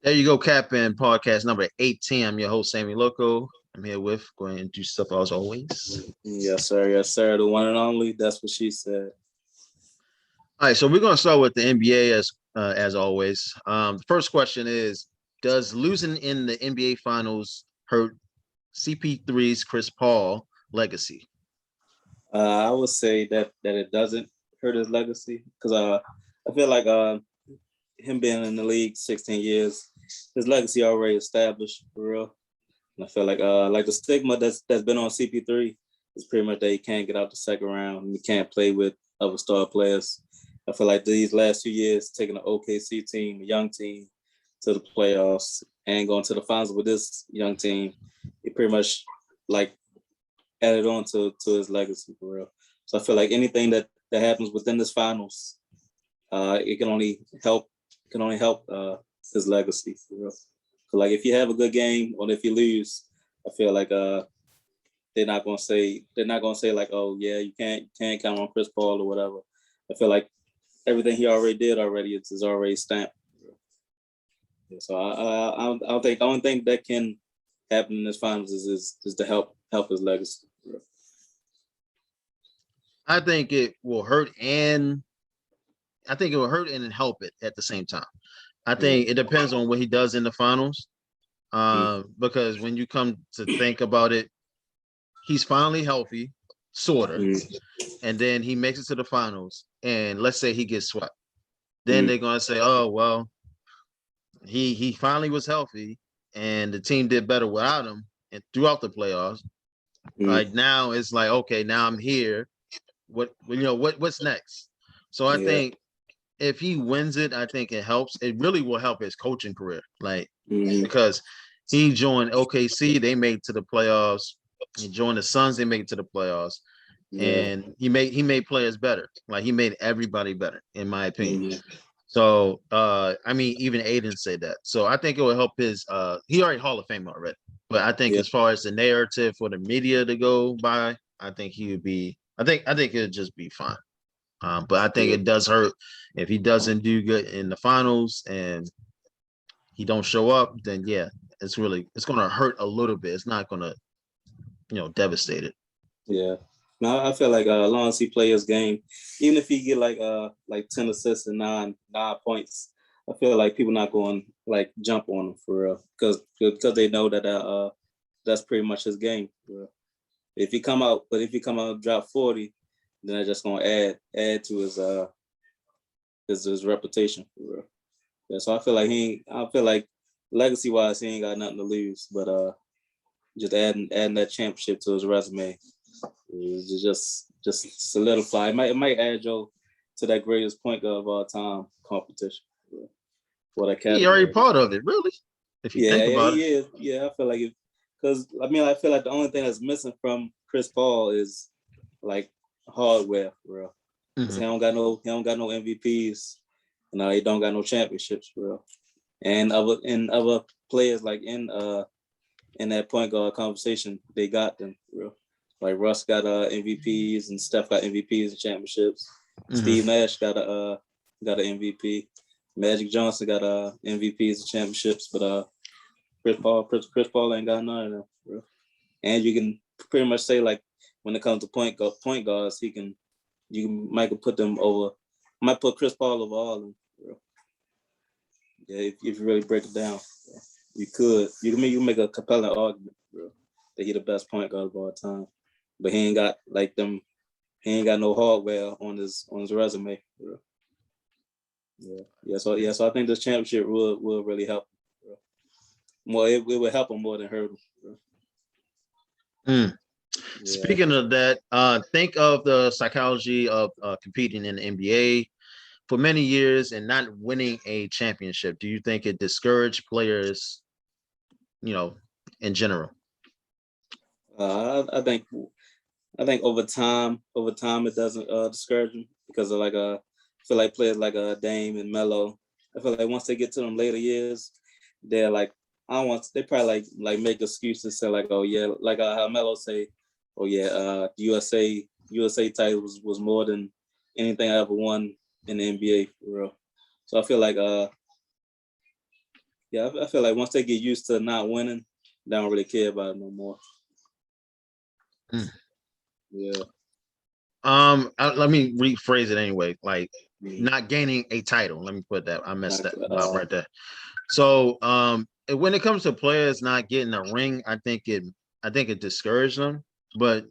There you go, Capping podcast number 18. I'm your host, Sammy Loco. I'm here with going and do stuff as always. Yes, sir. Yes, sir. The one and only. That's what she said. All right, so we're gonna start with the NBA as always. The first question is: does losing in the NBA Finals hurt CP3's Chris Paul legacy? I would say that it doesn't hurt his legacy because I feel like him being in the league 16 years, his legacy already established for real. And I feel like the stigma that's been on CP3 is pretty much that he can't get out the second round and he can't play with other star players. I feel like these last 2 years, taking an OKC team, a young team, to the playoffs and going to the finals with this young team, it pretty much like added on to his legacy for real. So I feel like anything that happens within this finals, it can only help his legacy for real. So like if you have a good game or if you lose, I feel like they're not gonna say like, oh yeah, you can't count on Chris Paul or whatever. I feel like everything he already did is already stamped. Yeah, so I don't think the only thing that can happen in this finals is to help his legacy. I think it will hurt and help it at the same time. I think it depends on what he does in the finals. Because when you come to think about it, he's finally healthy, sort of, and then he makes it to the finals. And let's say he gets swept, then they're gonna say, "Oh well, he finally was healthy, and the team did better without him." And throughout the playoffs, like now it's like, okay, now I'm here. What's next? So I think if he wins it, I think it helps. It really will help his coaching career, like because he joined OKC, they made to the playoffs. He joined the Suns, they made it to the playoffs, and he made players better. Like he made everybody better, in my opinion. So I mean, even Aiden said that. So I think it will help his. He already Hall of Fame already, but I think as far as the narrative for the media to go by, I think he would be. I think it'd just be fine. But I think it does hurt if he doesn't do good in the finals and he don't show up. Then yeah, it's going to hurt a little bit. It's not going to devastate it. Yeah. No, I feel like as long as he play his game, even if he get like 10 assists and nine points, I feel like people not going like jump on him for real because they know that that's pretty much his game. For real. If he come out and drop 40, then that's just gonna add to his reputation for real. Yeah, so I feel like legacy wise he ain't got nothing to lose, but just adding that championship to his resume is just solidify. It might add Joe to that greatest point guard of all time competition. For that category. He already part of it, really. If you think about he it. is. Yeah, I feel like because I feel like the only thing that's missing from Chris Paul is like hardware, for real. He don't got no MVPs, and he don't got no championships, for real. And other players like in that point guard conversation, they got them, for real. Like Russ got MVPs and Steph got MVPs and championships. Steve Nash got an MVP. Magic Johnson got MVPs and championships, but Chris Paul ain't got none of them, bro. And you can pretty much say like when it comes to point guards, might put them over. Might put Chris Paul over all of them, bro. Yeah, if you really break it down, bro. You could. You can make a compelling argument, bro, that he's the best point guard of all time. But he ain't got like them. He ain't got no hardware on his resume, bro. Yeah. So I think this championship will really help him, bro. More, it will help him more than hurt him, bro. Yeah. Speaking of that, think of the psychology of competing in the NBA for many years and not winning a championship. Do you think it discouraged players, in general? I think over time it doesn't discourage them because of I feel like players like Dame and Melo. I feel like once they get to them later years, they're like they probably like make excuses, say like, oh yeah, like how Melo say, oh yeah, USA title was more than anything I ever won in the NBA, for real. So I feel like Yeah, I feel like once they get used to not winning, they don't really care about it no more. Yeah. Let me rephrase it anyway. Like not gaining a title. Let me put that. I messed that up right there. So when it comes to players not getting a ring, I think it discouraged them. But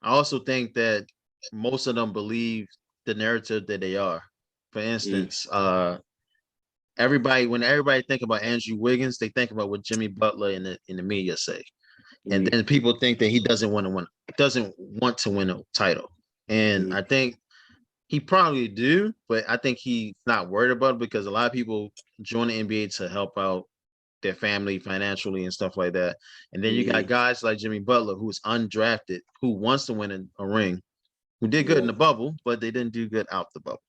I also think that most of them believe the narrative that they are. For instance, when everybody think about Andrew Wiggins, they think about what Jimmy Butler in the media say. And then people think that he doesn't want to win a title. And I think he probably do, but I think he's not worried about it because a lot of people join the NBA to help out their family financially and stuff like that. And then you got guys like Jimmy Butler, who's undrafted, who wants to win a ring, who did good in the bubble, but they didn't do good out the bubble.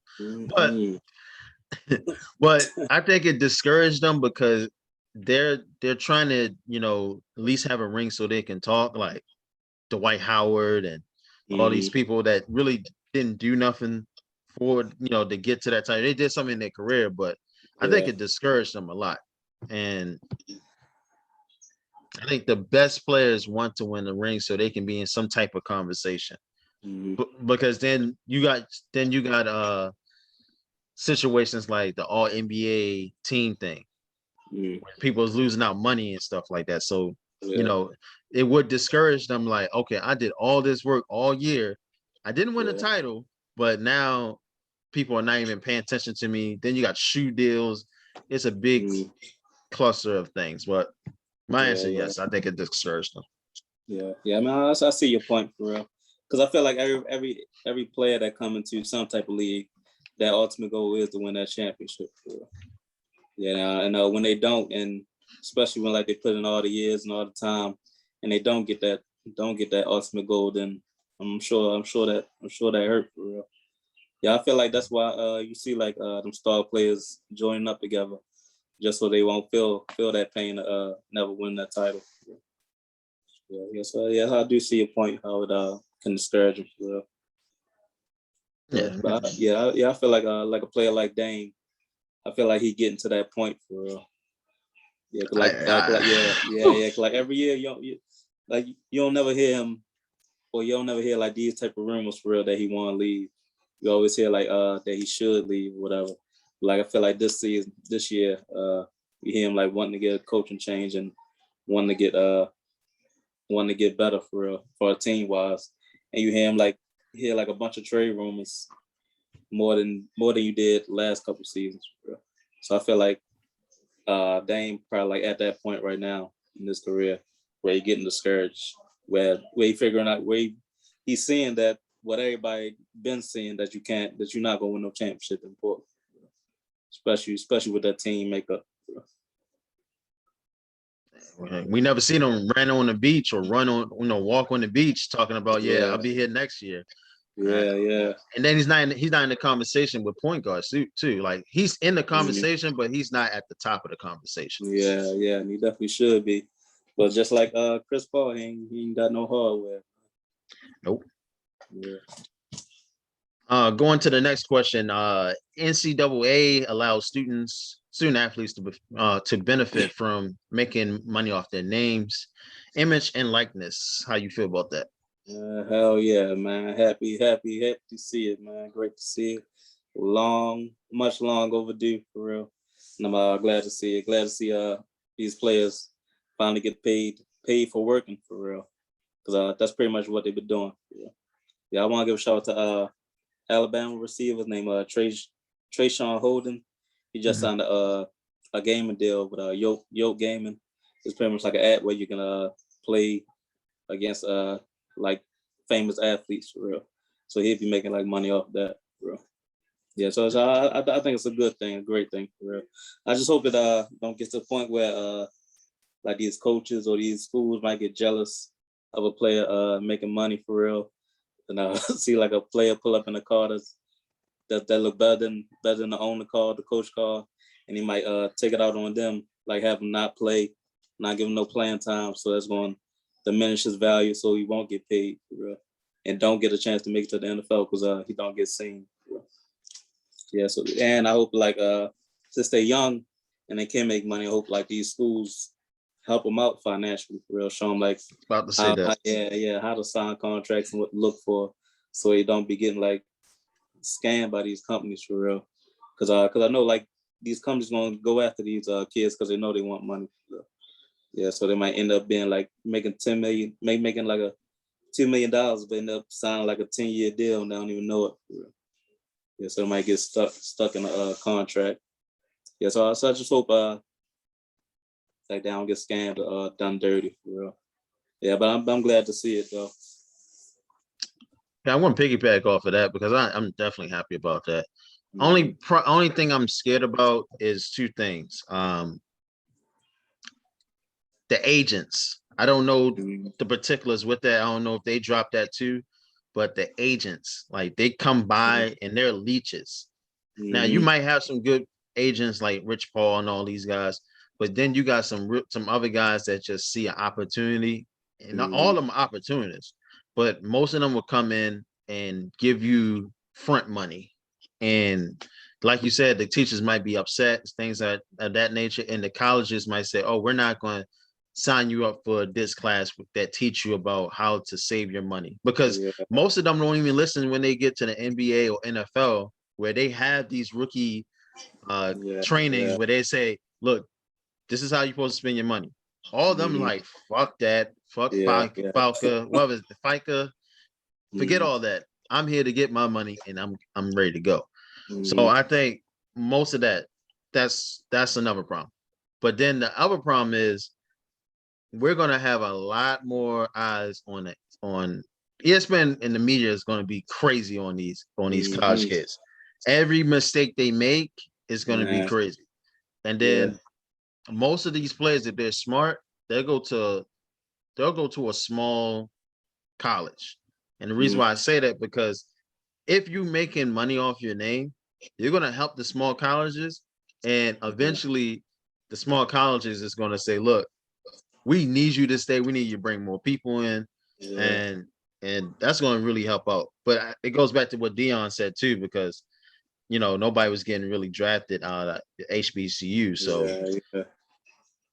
But I think it discouraged them because they're trying to, at least have a ring so they can talk, like Dwight Howard and all these people that really didn't do nothing for, to get to that title. They did something in their career, but I think it discouraged them a lot. And I think the best players want to win the ring so they can be in some type of conversation. Because then you got situations like the all NBA team thing, where people is losing out money and stuff like that. So, it would discourage them like, okay, I did all this work all year. I didn't win the title, but now people are not even paying attention to me. Then you got shoe deals. It's a big cluster of things. But my answer, yes, I think it discouraged them. Yeah. I mean, I see your point for real. Because I feel like every player that come into some type of league, that ultimate goal is to win that championship. For real. Yeah, and when they don't, and especially when like they put in all the years and all the time, and they don't get that ultimate goal, then I'm sure that hurt for real. Yeah, I feel like that's why you see like them star players joining up together, just so they won't feel that pain to never win that title. So I do see your point how it can discourage them for real. I feel like a player like Dame, I feel like he getting to that point for real. Yeah, like every year you don't never hear him, or you don't never hear like these type of rumors for real that he want to leave. You always hear like that he should leave, or whatever. Like I feel like this year, you hear him like wanting to get a coaching change and wanting to get better for real, for a team wise. And you hear him hear a bunch of trade rumors more than you did the last couple seasons for real. So I feel like Dame probably like at that point right now in his career where he's getting discouraged, where he figuring out he's seeing that what everybody been seeing, that you're not gonna win no championship in Portland, especially with that team makeup. We never seen him run on the beach or walk on the beach talking about I'll be here next year. Yeah. And then he's not in the conversation with point guards too. Like he's in the conversation, but he's not at the top of the conversation. Yeah, and he definitely should be. But just like Chris Paul, he ain't got no hardware. Nope. Yeah. Going to the next question. NCAA allows student athletes to benefit from making money off their names, image, and likeness. How you feel about that? Hell yeah, man. Happy to see it, man. Great to see it. Much long overdue for real. And I'm glad to see it. Glad to see these players finally get paid for working for real. Because that's pretty much what they've been doing. Yeah, I want to give a shout out to Alabama receiver named Trayshawn Holden. He just signed a gaming deal with Yoke Gaming. It's pretty much like an ad where you can play against like famous athletes for real. So he'd be making like money off that for real. Yeah, so I think it's a good thing, a great thing for real. I just hope it don't get to the point where like these coaches or these schools might get jealous of a player making money for real, and see like a player pull up in a car that look better than the owner car, the coach car, and he might take it out on them, like have him not play, not give him no playing time, so that's going to diminish his value, so he won't get paid for real, and don't get a chance to make it to the NFL because he don't get seen. For real. Yeah, so and I hope like since they're young, and they can make money. I hope like these schools help them out financially for real. Show them like About to say that. how to sign contracts and what to look for, so they don't be getting like scammed by these companies for real. Because I know like these companies gonna go after these kids because they know they want money. Yeah, so they might end up being like making 10 million, making like a $2 million, but end up signing like a 10-year deal and they don't even know it. Yeah, so they might get stuck in a contract. Yeah, so I just hope like they don't get scammed or done dirty for real. Yeah, but I'm glad to see it though. Yeah, I want to piggyback off of that because I'm definitely happy about that. Only thing I'm scared about is two things. The agents. I don't know the particulars with that. I don't know if they dropped that too, but the agents, like they come by and they're leeches. Now you might have some good agents like Rich Paul and all these guys, but then you got some other guys that just see an opportunity, and not all of them are opportunists, but most of them will come in and give you front money. And like you said, the teachers might be upset, things of that nature, and the colleges might say, "Oh, we're not going to sign you up for this class that teach you about how to save your money," because most of them don't even listen when they get to the NBA or NFL, where they have these rookie trainings where they say, "Look, this is how you're supposed to spend your money." All of them like, fuck that, fuck FICA, what was the FICA? Forget all that. I'm here to get my money and I'm ready to go. So I think most of that's another problem. But then the other problem is we're gonna have a lot more eyes on it. On ESPN and the media is gonna be crazy on these college kids. Every mistake they make is gonna be crazy. And then most of these players, if they're smart, they'll go to a small college. And the reason why I say that, because if you're making money off your name, you're going to help the small colleges. And eventually the small colleges is going to say, look, we need you to stay. We need you to bring more people in. And that's going to really help out. But it goes back to what Dion said too, because, you know, nobody was getting really drafted out of HBCU. So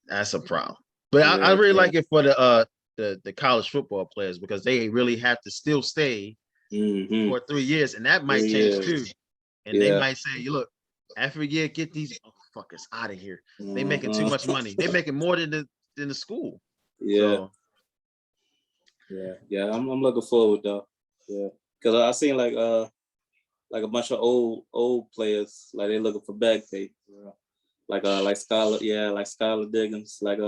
that's a problem. But I really like it for the college football players, because they really have to still stay for 3 years, and that might change too. And they might say, "Look, after a year, get these fuckers out of here. They making too much money. They making more than the school." So, I'm looking forward though. Yeah, because I seen like a bunch of old players, like they looking for back pay. Like Skylar Diggins, like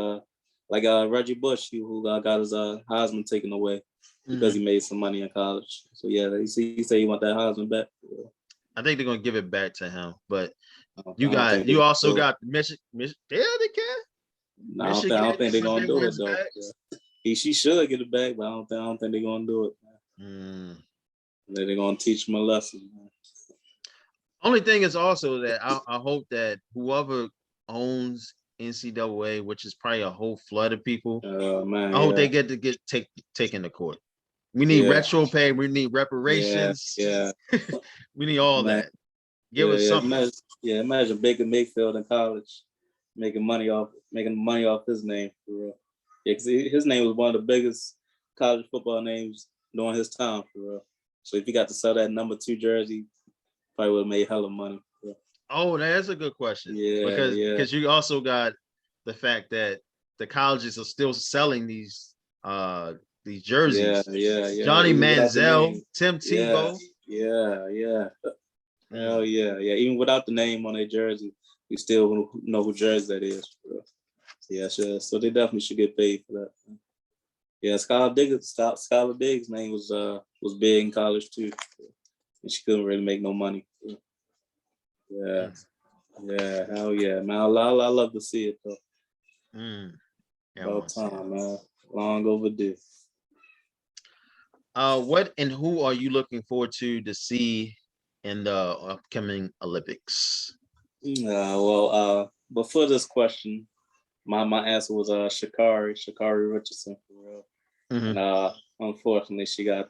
Reggie Bush, who got his Heisman taken away because he made some money in college. So he said he want that Heisman back. I think they're gonna give it back to him. But you also got Michigan. Yeah, they can. No, I don't think they're gonna do it though. She should get it back, but I don't think they're gonna do it. They're gonna teach them a lesson. Man. Only thing is also that I hope that whoever owns NCAA, which is probably a whole flood of people, I hope they get taken to court. We need retro pay. We need reparations. We need all that. Give us something. Imagine Baker Mayfield in college making money off his name for real. Yeah, because his name was one of the biggest college football names during his time for real. So if you got to sell that number 2 jersey, probably would have made hella money. Yeah. Oh, that's a good question. Because you also got the fact that the colleges are still selling these jerseys. Johnny even Manziel, Tim Tebow. Hell yeah. Even without the name on their jersey, you still know who jersey that is. Bro. Yeah, sure. So they definitely should get paid for that. Yeah, Skylar Diggs' name was big in college too, and she couldn't really make no money. Yeah, hell yeah, man. I love to see it though. About time, man. Long overdue. What and who are you looking forward to see in the upcoming Olympics? Before this question, my answer was Sha'Carri Richardson for real. And unfortunately she got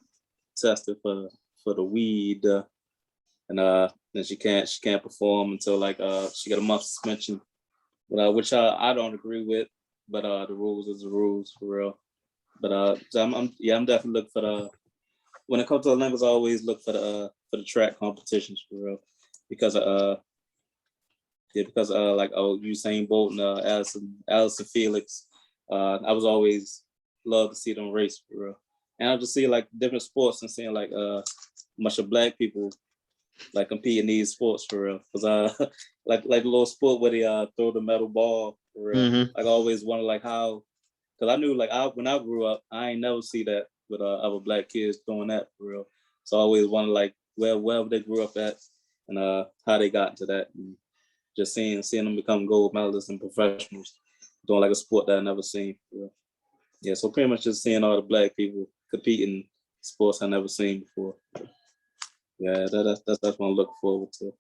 tested for the weed, and then she can't perform until she got a month suspension but which I don't agree with. But the rules is the rules for real. But so I'm definitely looking for the when it comes to the Olympics, I always look for the track competitions for real because like Usain Bolt and Allison Felix, I was always love to see them race for real, and I just see like different sports and seeing like much of black people like compete in these sports for real because like the little sport where they throw the metal ball for real. Like I always wonder like how because I knew like when I grew up I ain't never see that with other black kids doing that for real. So I always wonder like where they grew up at and how they got into that. And just seeing them become gold medalists and professionals doing like a sport that I never seen. Yeah, so pretty much just seeing all the black people compete in sports I never seen before. Yeah, that's what I'm looking forward to.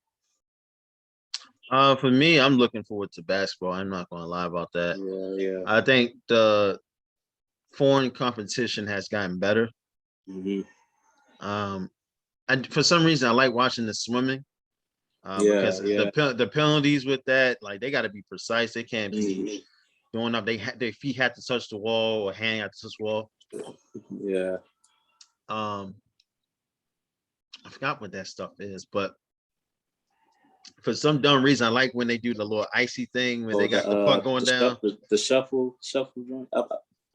For me, I'm looking forward to basketball. I'm not gonna lie about that. Yeah. I think the foreign competition has gotten better. And for some reason, I like watching the swimming. Because the penalties with that, like they got to be precise. They can't be doing up. Their feet have to touch the wall or hand have to touch the wall. Yeah. I forgot what that stuff is, but for some dumb reason, I like when they do the little icy thing when they got the puck going down. The shuffle joint.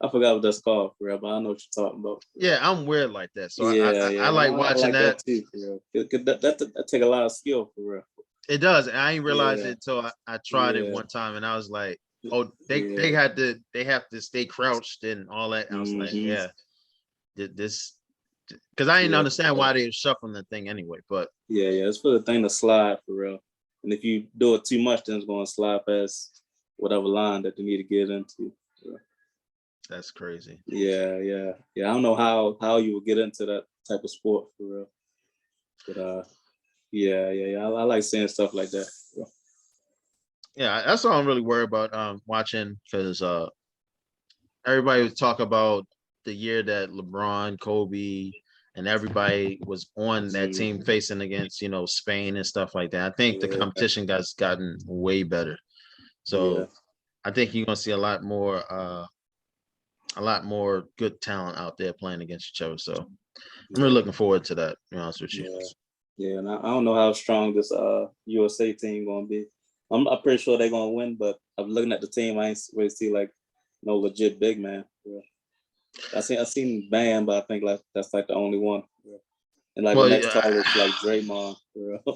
I forgot what that's called, for real, but I know what you're talking about. Yeah, I'm weird like that, so I like watching that too. For real. That take a lot of skill, for real. It does. And I didn't realize it until I tried it one time, and I was like, "Oh, they have to stay crouched and all that." And I was like, "Yeah, this," because I didn't understand why they were shuffling the thing anyway. But yeah, it's for the thing to slide for real. And if you do it too much, then it's going to slide past whatever line that they need to get into. So. That's crazy. Yeah. I don't know how you would get into that type of sport for real. But yeah. I like seeing stuff like that. Yeah, that's all I'm really worried about watching because everybody was talking about the year that LeBron, Kobe, and everybody was on that team facing against, Spain and stuff like that. I think the competition gotten way better. So I think you're gonna see a lot more good talent out there playing against each other. So I'm really looking forward to that, to be honest with you. Yeah, and I don't know how strong this USA team gonna be. I'm pretty sure they're gonna win, but I'm looking at the team, I ain't really see like no legit big man. Yeah. I seen Bam, but I think like that's like the only one. Yeah. And like the next tallest like Draymond. Yeah. I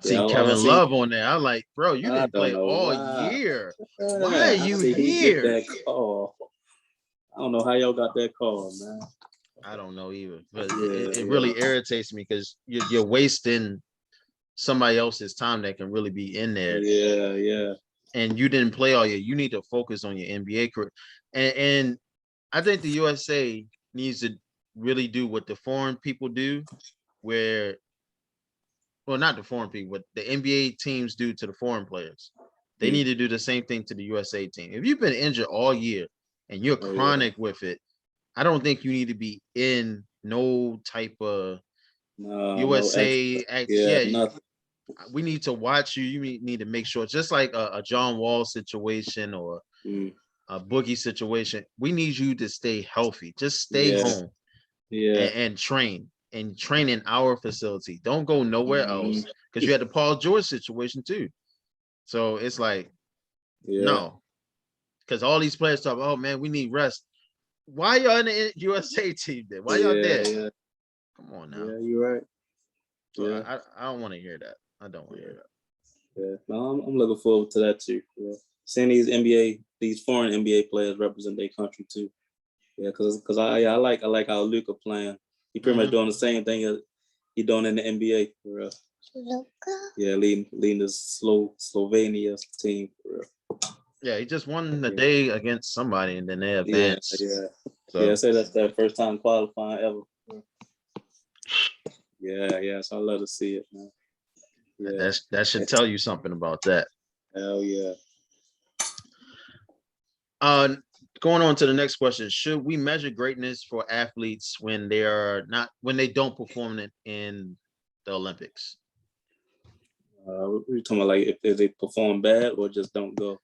see Kevin Love on there. I'm like, bro, you didn't play all year. Why are you here? That call. I don't know how y'all got that call, man. I don't know either, but it really irritates me because you're wasting somebody else's time that can really be in there. Yeah. And you didn't play all year. You need to focus on your NBA career. And I think the USA needs to really do what the foreign people do, well, not the foreign people, but the NBA teams do to the foreign players. They need to do the same thing to the USA team. If you've been injured all year and you're chronic with it, I don't think you need to be in no type of USA. We need to watch you. You need to make sure, just like a John Wall situation or a Boogie situation, we need you to stay healthy. Just stay home and train in our facility. Don't go nowhere else because you had the Paul George situation too. So it's like, no, because all these players talk, oh man, we need rest. Why y'all in the USA team then? Why y'all there? Yeah. Come on now. Yeah, you're right. So I don't want to hear that. I don't want to hear that. Yeah, no, I'm looking forward to that too. Yeah. Seeing these foreign NBA players represent their country too. Yeah, because I like how Luka playing. He pretty much doing the same thing he doing in the NBA for real. Luka? Yeah, leading the Slovenia team for real. Yeah, he just won the day against somebody and then they advanced. I say that's their first time qualifying ever. Yeah, so I love to see it, man. Yeah. That should tell you something about that. Hell yeah. Going on to the next question: should we measure greatness for athletes when they don't perform in the Olympics? We're talking about like if they perform bad or just don't go.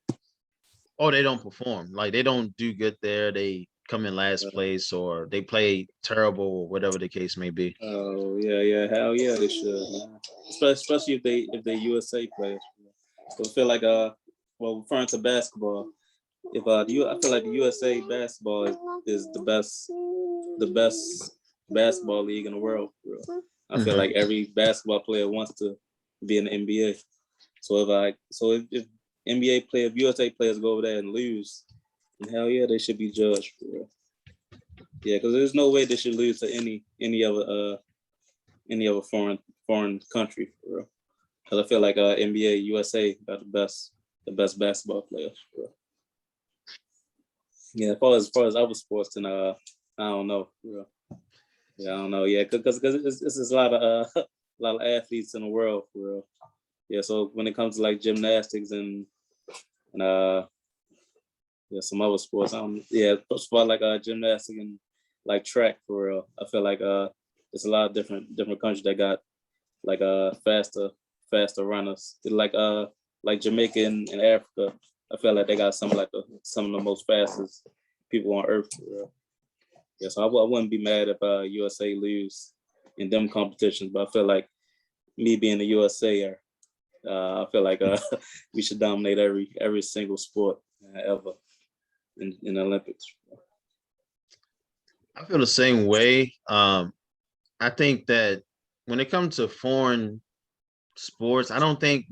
Oh, they don't perform. Like they don't do good there. They come in last place or they play terrible or whatever the case may be. Oh yeah, hell yeah, they should, man. Especially if they USA players. So I feel like well, referring to basketball, if I feel like the USA basketball is the best basketball league in the world. Bro. I feel like every basketball player wants to be in the NBA. So if NBA players, if USA players go over there and lose, then hell yeah, they should be judged. Bro. Yeah, because there's no way they should lose to any other foreign country. Bro. Because I feel like NBA USA got the best basketball players. Bro. Yeah, as far as other sports, and I don't know. Bro. Yeah, I don't know. Yeah, because it's a lot of a lot of athletes in the world, for real. Yeah, so when it comes to like gymnastics and yeah, some other sports, first of all, like gymnastics and like track, for real. I feel like there's a lot of different countries that got like faster runners. Like Jamaica and Africa. I feel like they got some of the most fastest people on earth, for real. Yeah, so I wouldn't be mad if USA lose in them competitions, but I feel like me being the USA, I feel like we should dominate every single sport ever in the Olympics. I feel the same way. I think that when it comes to foreign sports, I don't think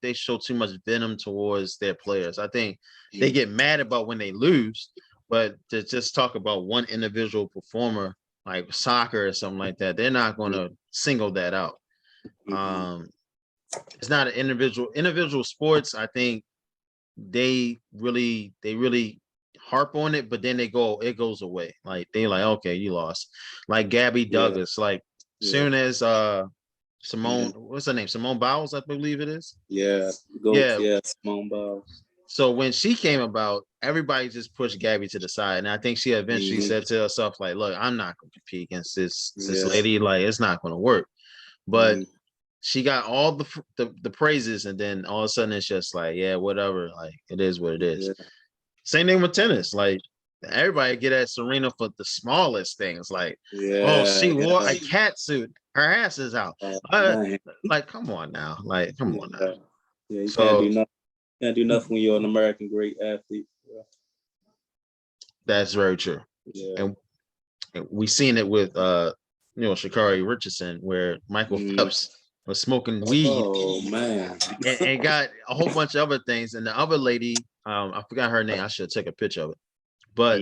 they show too much venom towards their players. I think they get mad about when they lose, but to just talk about one individual performer like soccer or something like that, they're not going to single that out. It's not an individual sports. I think they really harp on it, but then it goes away. Like they like, okay, you lost. Like Gabby Douglas, like soon as Simone, what's her name? Simone Biles, I believe it is. Yeah, Simone Biles. So when she came about, everybody just pushed Gabby to the side, and I think she eventually said to herself, like, "Look, I'm not going to compete against this lady. Like, it's not going to work." But she got all the praises, and then all of a sudden, it's just like, yeah, whatever. Like, it is what it is. Yeah. Same thing with tennis. Like, everybody get at Serena for the smallest things. Like, she wore a cat suit. Her ass is out. Like, come on now. Like, come on now. Yeah, you can't do nothing. You can't do nothing when you're an American great athlete. Yeah. That's very true. Yeah. And we seen it with Sha'Carri Richardson, where Michael Phelps was smoking weed. Oh man. and got a whole bunch of other things. And the other lady, I forgot her name. I should take a picture of it. But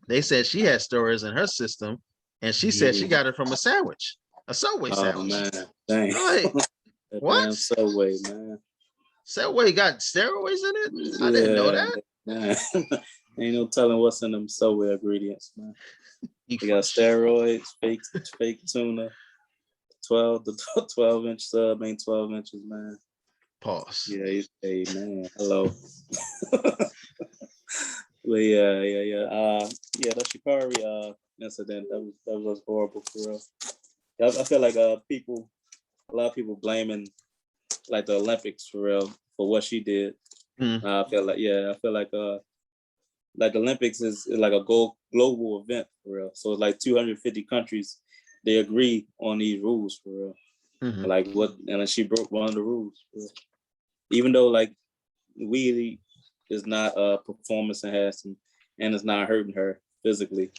they said she had steroids in her system, and she said she got it from a Subway sandwich. Oh man, dang. Like, what? Subway, man. Subway got steroids in it? I didn't know that. Man. Ain't no telling what's in them Subway ingredients, man. They got steroids, fake tuna, 12-inch sub, ain't 12 inches, man. Pause. Yeah, hey man, hello. But yeah. That Sha'Carri incident that was horrible, for real. I feel like a lot of people blaming like the Olympics, for real, for what she did. I feel like the Olympics is like a global event, for real. So it's like 250 countries, they agree on these rules, for real. And she broke one of the rules, for real. Even though like weed is not performance enhancing and it's not hurting her physically,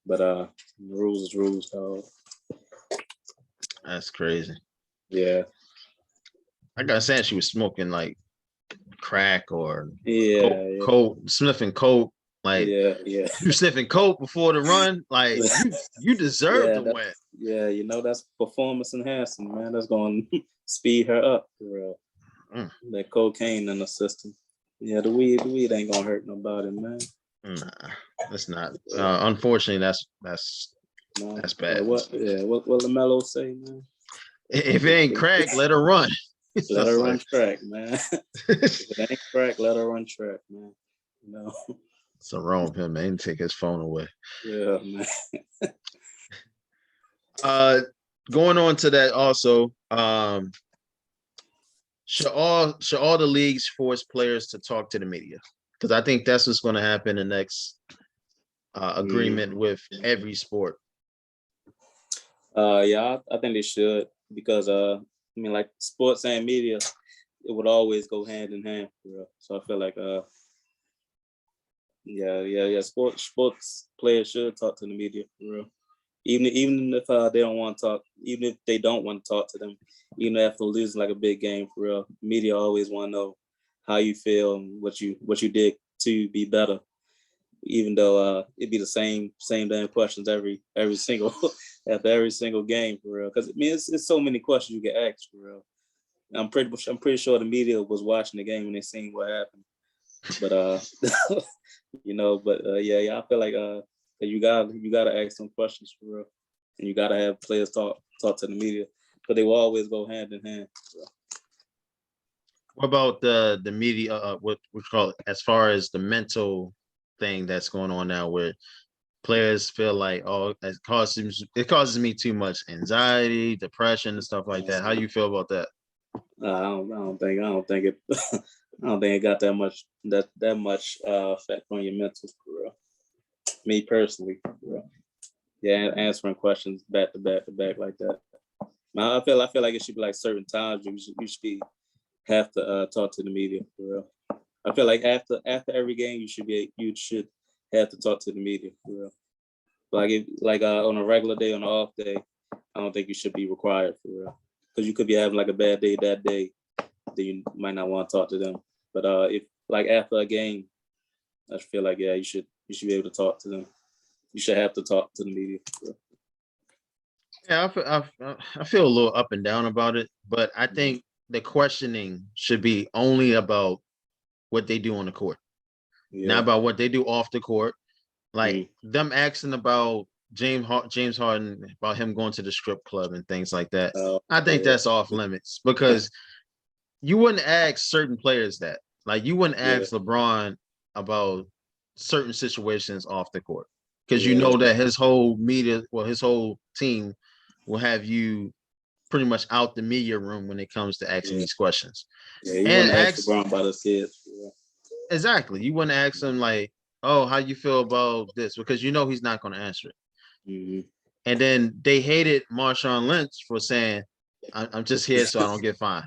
but rules is rules, dog. That's crazy. Yeah. I gotta say, she was smoking like crack or coke, sniffing coke. Like, you sniffing coke before the run, like you deserve to win. Yeah, that's performance enhancing, man. That's going to speed her up, for real. That cocaine in the system. Yeah, the weed ain't gonna hurt nobody, man. Nah, that's not. Unfortunately, that's bad. What LaMelo say, man? If it ain't crack, let her run. Let her run track, man. If it ain't crack, let her run track, man. It's wrong with him, man. Take his phone away. Yeah, man. Going on to that also, should all the leagues force players to talk to the media? Because I think that's what's going to happen in the next agreement with every sport. Yeah, I think they should because I mean, like sports and media, it would always go hand in hand. For real. So I feel like yeah. Sports players should talk to the media for real. Even if they don't want to talk, even if they don't want to talk to them, even after losing like a big game for real, media always want to know how you feel and what you did to be better. Even though it'd be the same damn questions every single after every single game for real. Because I mean, it's so many questions you get asked for real. I'm pretty sure the media was watching the game and they seen what happened. But yeah, I feel like you gotta ask some questions for real, and you gotta have players talk to the media, but they will always go hand in hand. So. What about the media? What we call it, as far as the mental thing that's going on now, where players feel like, oh, it causes me too much anxiety, depression, and stuff like that. How you feel about that? I don't think it I don't think it got that much effect on your mental for real. Me personally, for real. Yeah, answering questions back to back like that. I feel like it should be like certain times you should have to talk to the media for real. I feel like after every game you should have to talk to the media for real. Like on a regular day, on an off day, I don't think you should be required for real. Because you could be having like a bad day that day, then you might not want to talk to them. But if like after a game, I feel like you should be able to talk to them. You should have to talk to the media. So. Yeah, I feel a little up and down about it, but I think the questioning should be only about what they do on the court, not about what they do off the court. Like them asking about James Harden, about him going to the strip club and things like that. I think that's off limits because you wouldn't ask certain players that. Like you wouldn't ask LeBron about certain situations off the court because you know that his whole his whole team will have you pretty much out the media room when it comes to asking these questions. Yeah, you wouldn't ask LeBron about his kids. Yeah. Exactly. You wouldn't ask him like, oh, how you feel about this? Because you know he's not going to answer it. Mm-hmm. And then they hated Marshawn Lynch for saying, I'm just here so I don't get fined.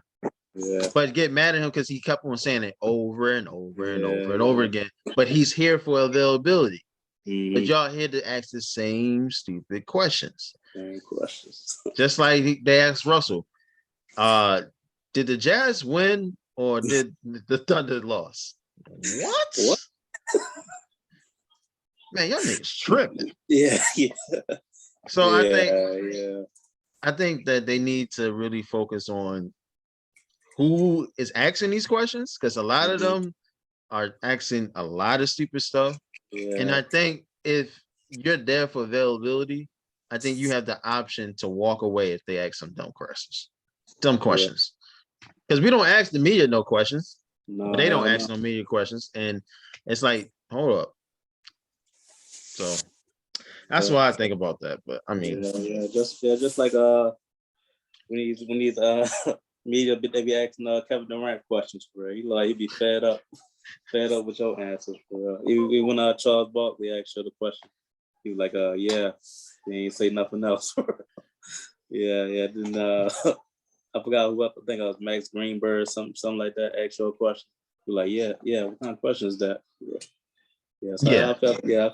Yeah. But get mad at him because he kept on saying it over and over and over and over again. But he's here for availability. Mm-hmm. But y'all here to ask the same stupid questions. Same questions. Just like they asked Russell, did the Jazz win or did the Thunder lose? What? Man, y'all niggas tripping. Yeah. So I think that they need to really focus on who is asking these questions because a lot of them are asking a lot of stupid stuff. Yeah. And I think if you're there for availability, I think you have the option to walk away if they ask some dumb questions. Because we don't ask the media no questions. No, but they don't ask no media questions. And it's like, hold up. So that's what I think about that. But I mean, just like when these media they be asking Kevin Durant questions for real. He'd be fed up with your answers for real. Even when Charles Barkley asked you the question, he was like, he ain't say nothing else. Yeah. Then I forgot who. I think it was Max Greenberg, something like that. Asked you a question. He was like, yeah. What kind of question is that? Yeah. So I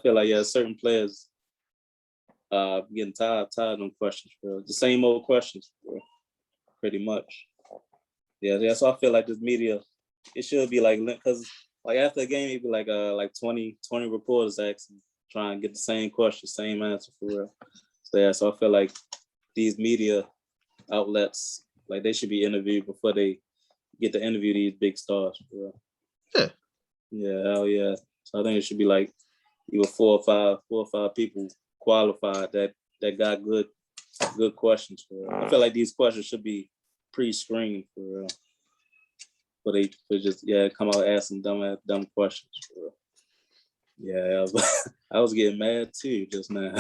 feel like certain players getting tired of them questions, bro. The same old questions, bro. Pretty much. Yeah. So I feel like this media, it should be like, because like after a game, it'd be like 20 reporters asking, trying to get the same question, same answer for real. So I feel like these media outlets, like they should be interviewed before they get to interview these big stars for real. Yeah. Yeah. Hell yeah. So I think it should be like either four or five people qualified that got good questions for real. I feel like these questions should be pre-screened for real. But they just come out asking dumb questions for real. Yeah, I was getting mad too just now.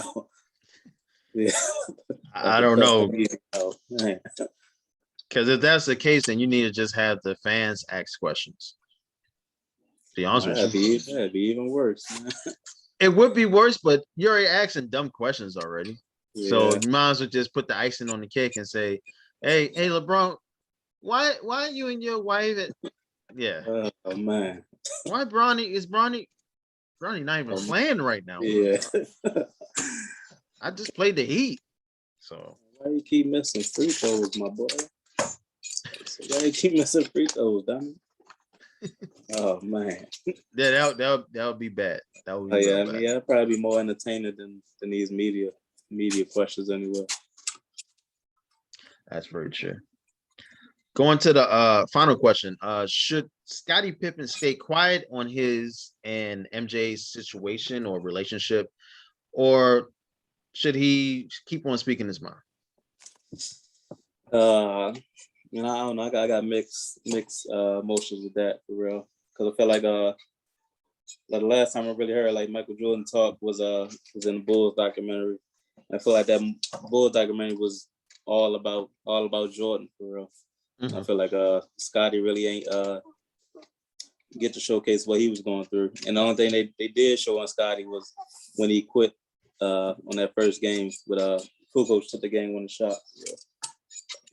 Yeah. I don't know. Because if that's the case, then you need to just have the fans ask questions. To be honest with you, that'd be even worse. it would be worse, but you're already asking dumb questions already. Yeah. So you might as well just put the icing on the cake and say, "Hey, LeBron, why you and your wife?" Yeah. Oh man. Why Bronny not even playing right now? Yeah. I just played the Heat. So why you keep missing free throws, my boy? Why you keep missing free throws, Donnie? Oh man. Yeah, that would be bad. That would be yeah, bad. that'd probably be more entertaining than these media questions anyway. That's very true. Going to the final question. Should Scottie Pippen stay quiet on his and MJ's situation or relationship, or should he keep on speaking his mind? I don't know. I got mixed emotions with that for real. Because I feel like the last time I really heard like Michael Jordan talk was in the Bulls documentary. I feel like that Bulls documentary was all about Jordan for real. Mm-hmm. I feel like Scottie really ain't get to showcase what he was going through. And the only thing they did show on Scottie was when he quit on that first game with Kukoc took the game-winning shot.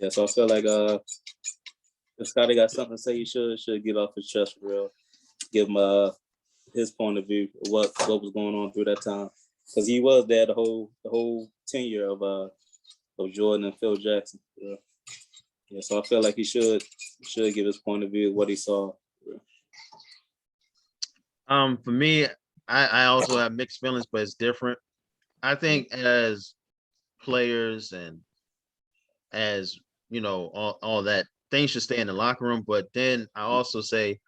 Yeah, so I feel like if Scottie got something to say, he should get off his chest for real. Give him his point of view of what was going on through that time. Because he was there the whole tenure of Jordan and Phil Jackson. Yeah, so I feel like he should give his point of view of what he saw. For me, I also have mixed feelings, but it's different. I think as players and as all that, things should stay in the locker room. But then I also say,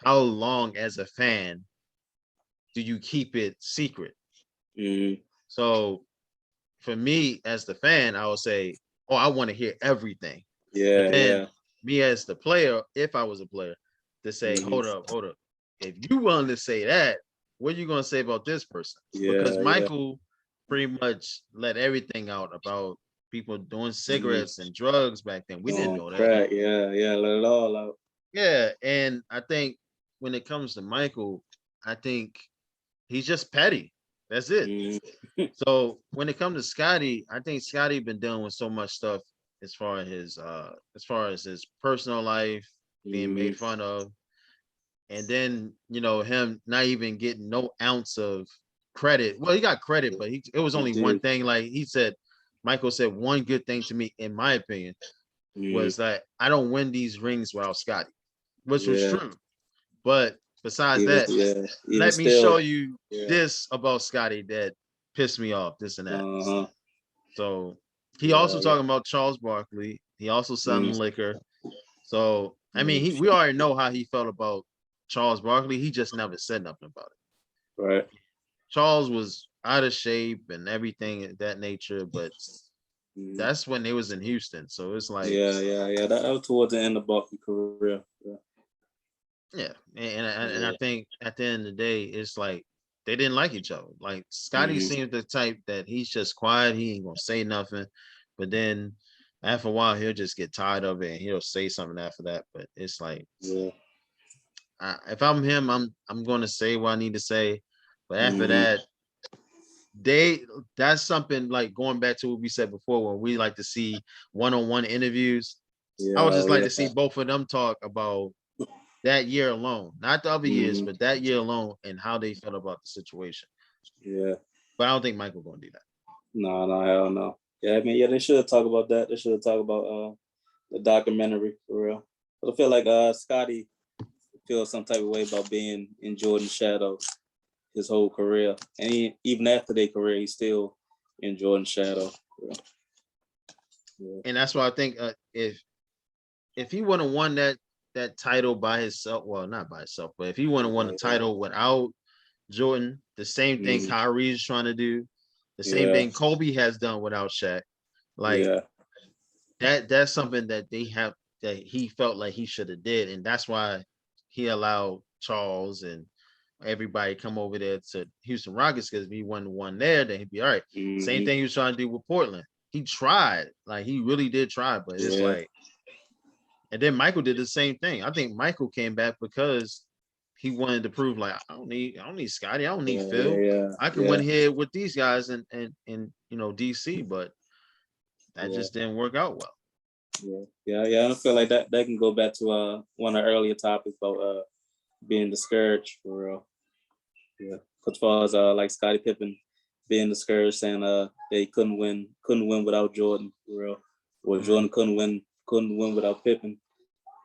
how long as a fan do you keep it secret? Mm-hmm. So for me as the fan, I would say, oh, I want to hear everything. Yeah, but then me as the player, if I was a player, to say, hold up. If you willing to say that, what are you going to say about this person? Yeah, because Michael pretty much let everything out about people doing cigarettes and drugs back then. We didn't know that. Right, yeah, let it all out. Yeah, and I think when it comes to Michael, I think he's just petty. That's it. Mm-hmm. So when it comes to Scottie, I think Scottie been dealing with so much stuff as far as his personal life being made fun of, and then him not even getting no ounce of credit. Well, he got credit, but it was only one thing. Like Michael said one good thing to me, in my opinion, was that I don't win these rings without Scottie, which was true. But besides that, let me show you this about Scottie that pissed me off, this and that. Uh-huh. So he also talking about Charles Barkley. He also selling liquor. So I mean, we already know how he felt about Charles Barkley. He just never said nothing about it. Right. Charles was out of shape and everything of that nature, but that's when they was in Houston. So it's like that was towards the end of Barkley's career. Yeah, and I think at the end of the day, it's like they didn't like each other. Like Scottie seemed the type that he's just quiet, he ain't gonna say nothing, but then after a while he'll just get tired of it and he'll say something after that. But it's like, if I'm him, I'm gonna say what I need to say, but after that, that's something like going back to what we said before when we like to see one-on-one interviews. I would just like to see both of them talk about that year alone, not the other years, but that year alone, and how they felt about the situation. Yeah, but I don't think Michael gonna do that. No, hell no. Yeah, I mean, they should talk about that. They should talk about the documentary for real. But I feel like Scottie feels some type of way about being in Jordan's shadow his whole career, and even after their career, he's still in Jordan's shadow. And that's why I think if he would have won that title by himself, well, not by himself, but if he wouldn't won the title without Jordan, the same thing Kyrie's trying to do, the same thing Kobe has done without Shaq, like that's something that that he felt like he should have did, and that's why he allowed Charles and everybody come over there to Houston Rockets, because if he won there, then he'd be all right. Same thing he was trying to do with Portland. He tried, like he really did try, but it's like And then Michael did the same thing. I think Michael came back because he wanted to prove like I don't need Scottie, I don't need Phil. I can win here with these guys and DC, but that just didn't work out well. I feel like that can go back to one of the earlier topics about being discouraged for real. Yeah, as far as like Scottie Pippen being discouraged, saying they couldn't win without Jordan for real, or Jordan couldn't win without Pippen,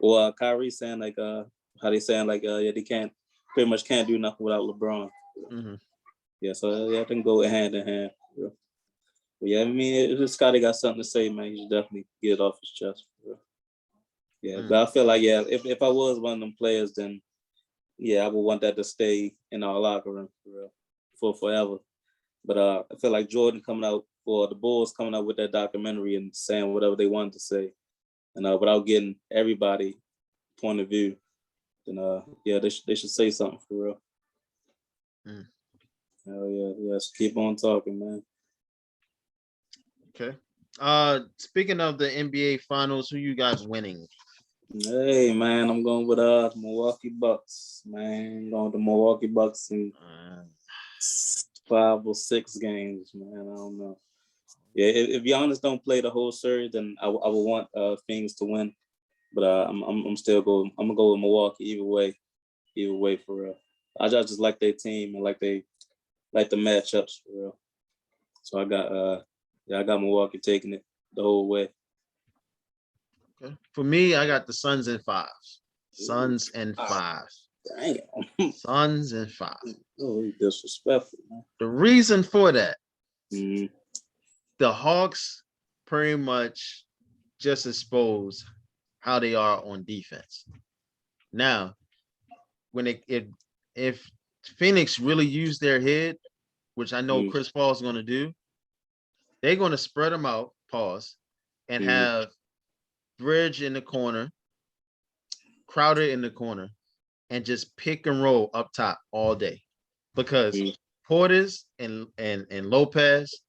or Kyrie saying like how they saying like they pretty much can't do nothing without LeBron. Yeah, so I can go hand in hand. Yeah. But yeah, I mean, if Scottie got something to say, man, he should definitely get it off his chest. Yeah, but I feel like if I was one of them players, then I would want that to stay in our locker room for forever. But I feel like Jordan coming out, or the Bulls coming out with that documentary and saying whatever they wanted to say, and without getting everybody point of view, then they should say something for real. Hell yeah, so keep on talking, man. Okay. Speaking of the NBA Finals, who you guys winning? Hey man, I'm going with Milwaukee Bucks. Man, I'm going with the Milwaukee Bucks in 5 or 6 games. Man, I don't know. Yeah, if Giannis don't play the whole series, then I would want Phoenix to win. But I'm still going. I'm gonna go with Milwaukee either way for real. I just like their team and like the matchups for real. So I got Milwaukee taking it the whole way. Okay. For me, I got the Suns in 5. Suns and 5. Damn. Suns and 5. Oh, disrespectful, man. The reason for that, the Hawks pretty much just expose how they are on defense. Now, when if Phoenix really use their head, which I know Chris Paul is going to do, they're going to spread them out, and have Bridge in the corner, Crowder in the corner, and just pick and roll up top all day, because Portis and Lopez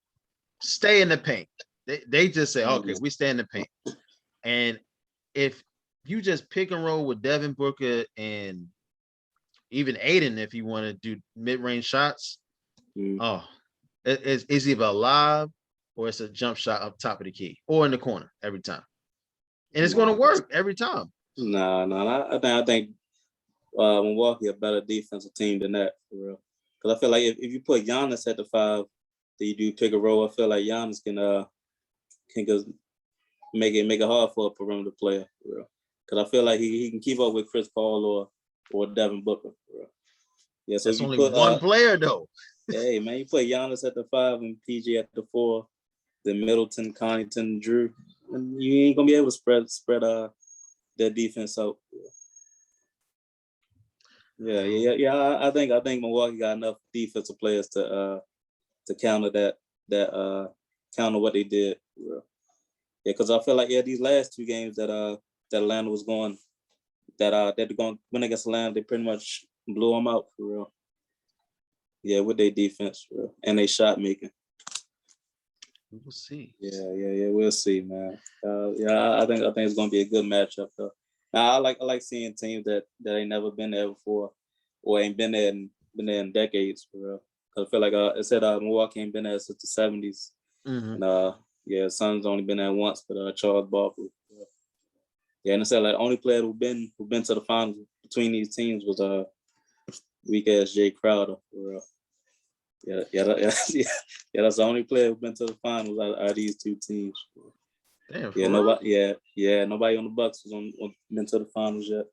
stay in the paint. They just say, okay, we stay in the paint. And if you just pick and roll with Devin Booker and even Aiden, if you want to do mid-range shots, it's either a lob or it's a jump shot up top of the key or in the corner every time. And it's going to work every time. No. I think Milwaukee a better defensive team than that, for real. Because I feel like if you put Giannis at the 5, then you do pick a roll. I feel like Giannis can just make it hard for a perimeter player, for real. Because I feel like he can keep up with Chris Paul or Devin Booker, for real. Yeah, so that's only one player though. Hey man, you put Giannis at the 5 and PG at the 4, then Middleton, Connaughton, Drew, and you ain't gonna be able to spread their defense out. Yeah. I think Milwaukee got enough defensive players to counter that counter what they did. Yeah, because I feel like these last 2 games that Atlanta was going, that they're going win against Atlanta, they pretty much blew them out for real. Yeah, with their defense for real, and they shot making. We'll see. Yeah, we'll see, man. I think it's gonna be a good matchup though. Now I like seeing teams that ain't never been there before, or ain't been there in decades for real. Cause I feel like I said Milwaukee ain't been there since the 70s. And Suns only been there once, but Charles Barkley. Yeah, and I said like the only player who been to the finals between these teams was weak ass Jay Crowder for real. That's the only player who's been to the finals out of these 2 teams. Damn, nobody on the Bucks been to the finals yet.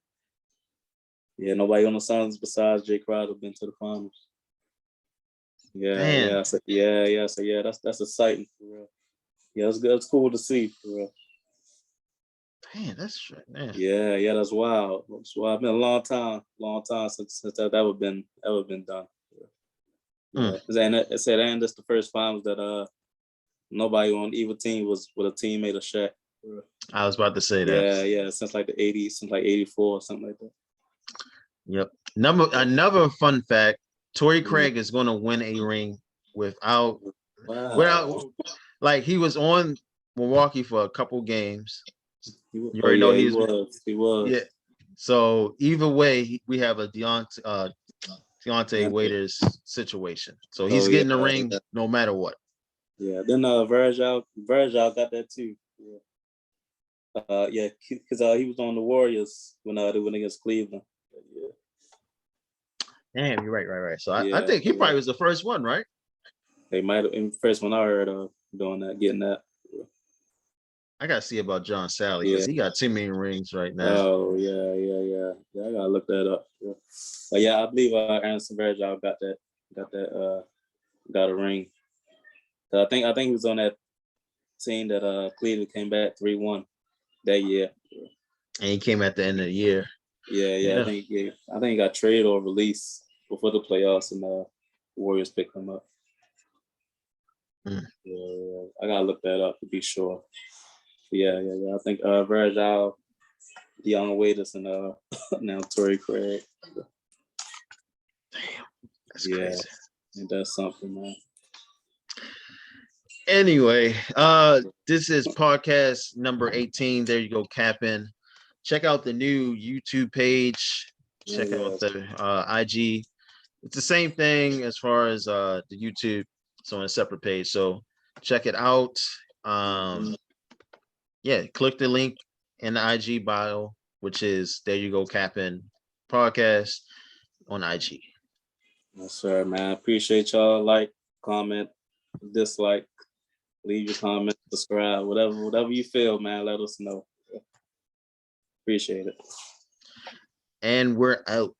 Yeah, nobody on the Suns besides Jay Crowder been to the finals. So that's exciting for real. Yeah, it's good. It's cool to see for real. Man, that's right, man. Yeah, that's wild. It's been a long time since that ever been done. Yeah, and that's the first finals that nobody on either team was with a teammate of Shaq. I was about to say that. Yeah, since like the 80s, since like 84 or something like that. Yep. Another fun fact: Torrey Craig is going to win a ring without, like he was on Milwaukee for a couple games, You already know he was. Yeah. So either way, we have a Deontay Waiters situation. So he's getting the ring no matter what. Yeah. Then Virgil got that too. Yeah. Because he was on the Warriors when they went against Cleveland. Yeah. Damn, you're right. So I think he probably was the first one, right? They might have been the first one I heard of doing that, getting that. I gotta see about John Sally because he got too many rings right now. Oh yeah. I gotta look that up. Yeah. But yeah, I believe Anderson Virgil got a ring. I think he was on that team that Cleveland came back 3-1 that year. And he came at the end of the year. Yeah. I think he got traded or released before the playoffs, and the Warriors picked him up. Yeah, I gotta look that up to be sure. Yeah. I think Virgil, Deion Waiters, and now Torrey Craig. Damn, that's crazy. And that's something, man. Anyway, this is podcast number 18. There you go, Capping. Check out the new YouTube page. Check out the IG. It's the same thing as far as the YouTube. It's on a separate page, so check it out. Yeah, click the link in the IG bio, which is There You Go Capping podcast on IG. Yes, sir, man. Appreciate y'all. Like, comment, dislike, leave your comment, subscribe, whatever you feel, man. Let us know. Appreciate it. And we're out.